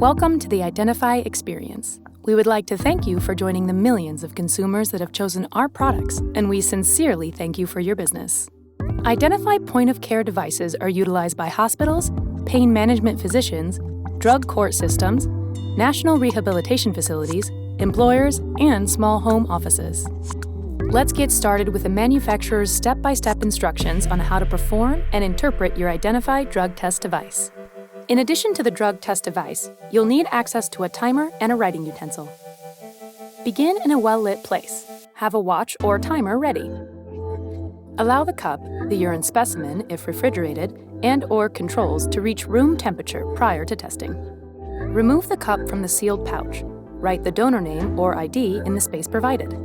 Welcome to the Identify experience. We would like to thank you for joining the millions of consumers that have chosen our products, and we sincerely thank you for your business. Identify point-of-care devices are utilized by hospitals, pain management physicians, drug court systems, national rehabilitation facilities, employers, and small home offices. Let's get started with the manufacturer's step-by-step instructions on how to perform and interpret your Identify drug test device. In addition to the drug test device, you'll need access to a timer and a writing utensil. Begin in a well-lit place. Have a watch or timer ready. Allow the cup, the urine specimen, if refrigerated, and/or controls to reach room temperature prior to testing. Remove the cup from the sealed pouch. Write the donor name or ID in the space provided.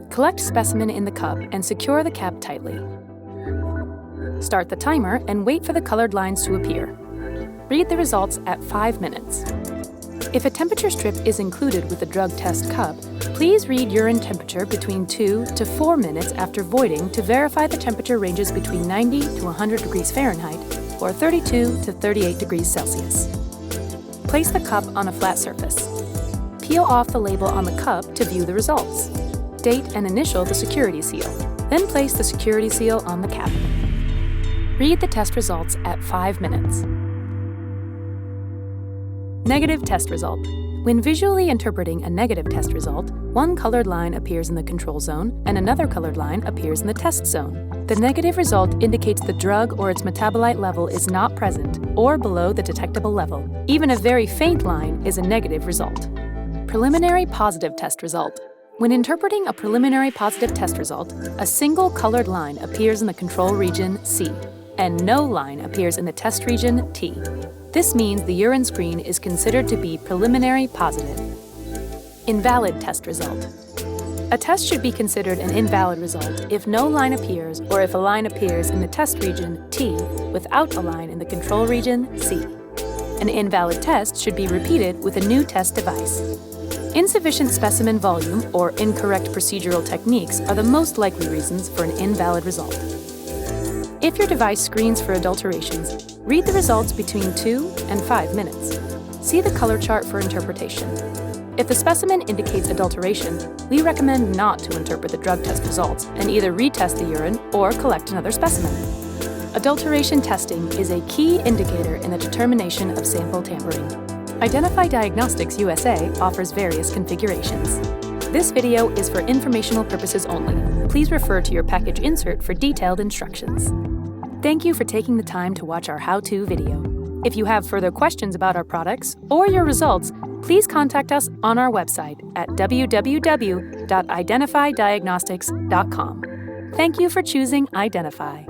Collect specimen in the cup and secure the cap tightly. Start the timer and wait for the colored lines to appear. Read the results at 5 minutes. If a temperature strip is included with the drug test cup, please read urine temperature between 2 to 4 minutes after voiding to verify the temperature ranges between 90 to 100 degrees Fahrenheit or 32 to 38 degrees Celsius. Place the cup on a flat surface. Peel off the label on the cup to view the results. Date and initial the security seal, then place the security seal on the cap. Read the test results at 5 minutes. Negative test result. When visually interpreting a negative test result, one colored line appears in the control zone and another colored line appears in the test zone. The negative result indicates the drug or its metabolite level is not present or below the detectable level. Even a very faint line is a negative result. Preliminary positive test result. When interpreting a preliminary positive test result, a single colored line appears in the control region C, and no line appears in the test region T. This means the urine screen is considered to be preliminary positive. Invalid test result. A test should be considered an invalid result if no line appears or if a line appears in the test region T without a line in the control region C. An invalid test should be repeated with a new test device. Insufficient specimen volume or incorrect procedural techniques are the most likely reasons for an invalid result. If your device screens for adulterations, read the results between 2 and 5 minutes. See the color chart for interpretation. If the specimen indicates adulteration, we recommend not to interpret the drug test results and either retest the urine or collect another specimen. Adulteration testing is a key indicator in the determination of sample tampering. Identify Diagnostics USA offers various configurations. This video is for informational purposes only. Please refer to your package insert for detailed instructions. Thank you for taking the time to watch our how-to video. If you have further questions about our products or your results, please contact us on our website at www.identifydiagnostics.com. Thank you for choosing Identify.